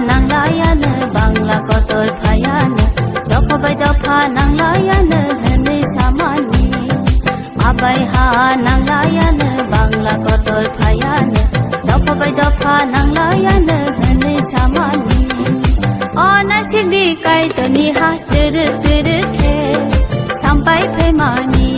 नांलायानो Bangla Qatar फायानो दफाबाय दफा नांलायानो होनै सामानि आबायहा नांलायानो बांला कतर फायानो दफाबाय दफा नांलायानो होनै सामानि अनासिकदि कायतनि हा तेरे तेरे खे sampai femani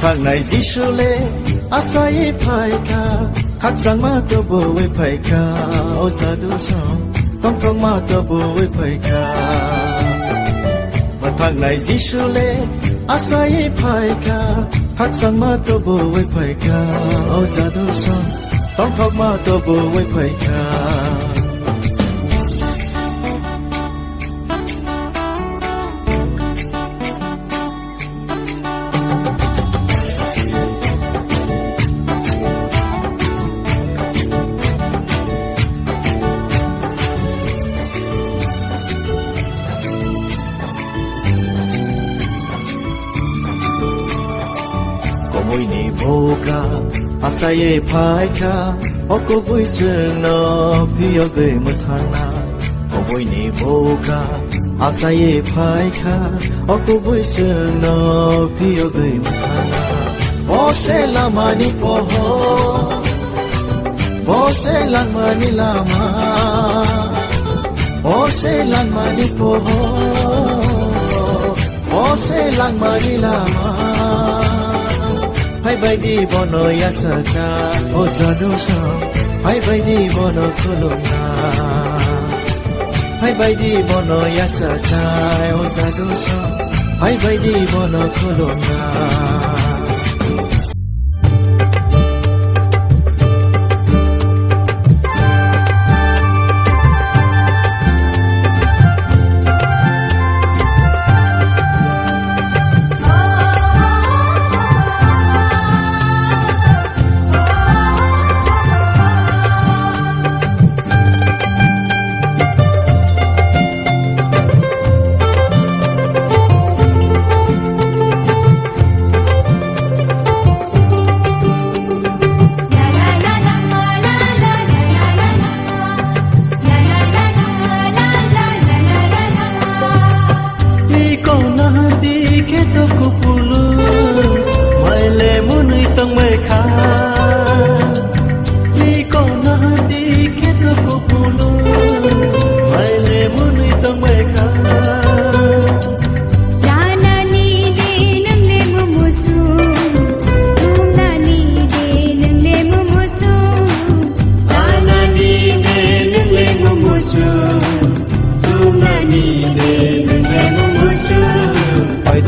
Thang này Jisule asai phaika khaksang ma to bo we phaika o sadu so tong tong ma to bo we phaika thang này Jisule asai phaika khaksang ma to bo we phaika o sadu so tong tong ma to bo we phaika môi ni boga asaye phaika oko bui sung no phiyo ge muthana môi ni boga asaye phaika oko bui sung no phiyo ge muthana bose lamani poho bose lamani lama bose lamani poho bose lamani lama Hai bai di bono yasaka o zadosha Hai bai di bono kolona Hai bai di bono yasaka o zadosha Hai bai di bono kolona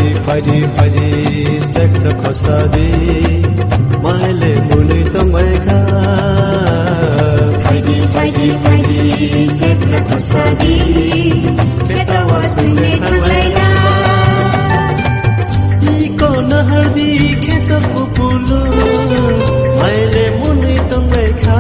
Fighty, take the kosadi, maile muli tongweka. Fighty, take the kosadi, kita wasune tangweka. Iko nahardi kita kupulu, maile muli tongweka.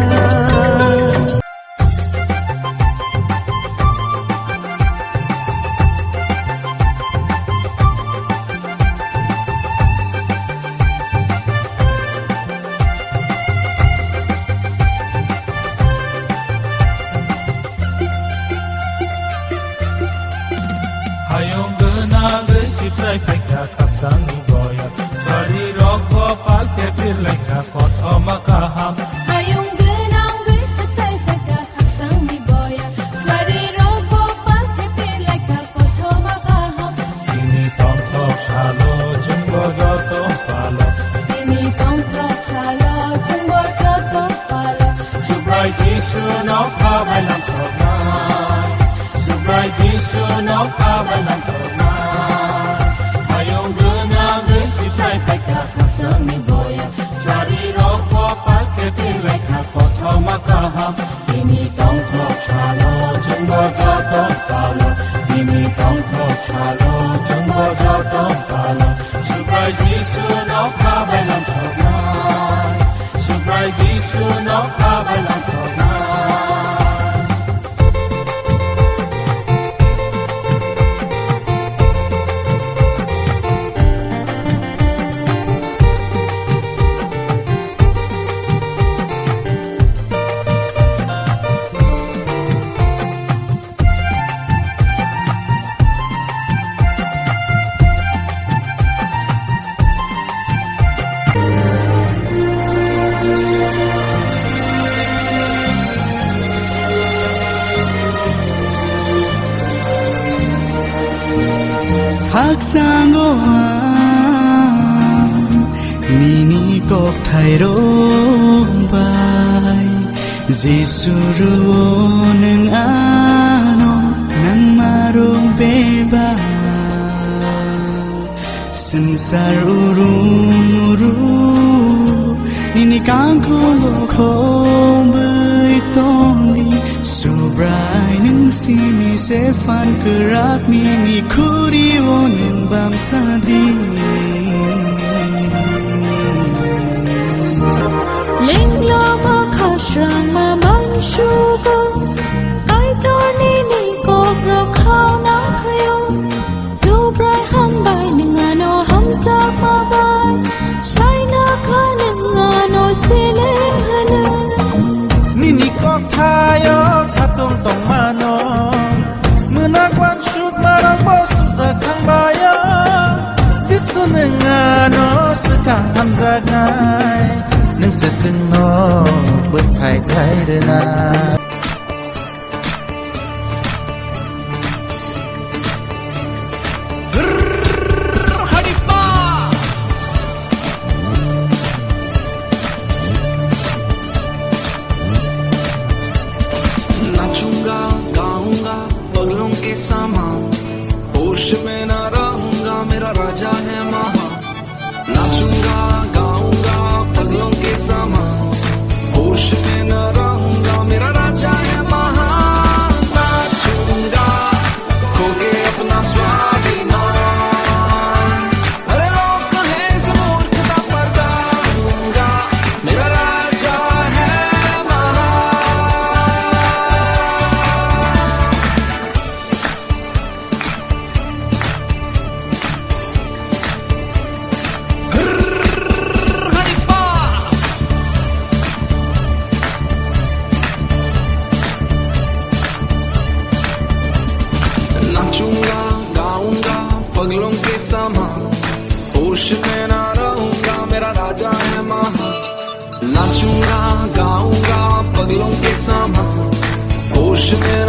Hayong genage sipsai peka kaksani goya Sari rokko palke pirleka kot omakaham Hayong genage sipsai peka kaksani goya Sari rokko palke pirleka kot omakaham Ini tong tok shalo jenggo joto palo Ini tong tok shalo jenggo joto palo Subrai jisu no kabai nam sobnai Subrai jisu no kabai nam sobnai Hayong genage sipsai peka kaksani goya Sari rokko palke pirleka kot Bini tong thok chalo jumbo jato palo Bini tong thok chalo jumbo jato palo Surprise Jisu no kabalam chokna Surprise Jisu no kabalam chokna Haksango Nini kok thairong bai Jisuru nang ano nang marong beba Sansar urung Nini kangkong kong bai tondi Sobrai nang simi sefan kerak mini kuri woning bam sadi Lingla makashrang mamang shugo Kai torni ni kokborok khao nang hayo Sobrai hanbai ningano hamsak mabai Shai na ka ningano siling hanan Nini kok tayo katong tong mano Menakwan syuk marang bosu sekang baya Jisu nengano sekang hamzak ngai Neng seseng no bertai-tai denai नाचूंगा गाऊंगा पगलों के सामान होश में न रहूंगा मेरा राजा है महा नाचूंगा गाऊंगा पगलों के सामान होश में न रहूंगा मेरा राजा है महा नाचूंगा खोके अपना स्वाभिमान अरे रोक है इस मूर्खता पर गाऊंगा मेरा राजा है महा नाचूंगा गाऊंगा पगलों के सामान होश में न रहूंगा मेरा राजा है महा नाचूंगा गाऊंगा पगलों के सामान होश में न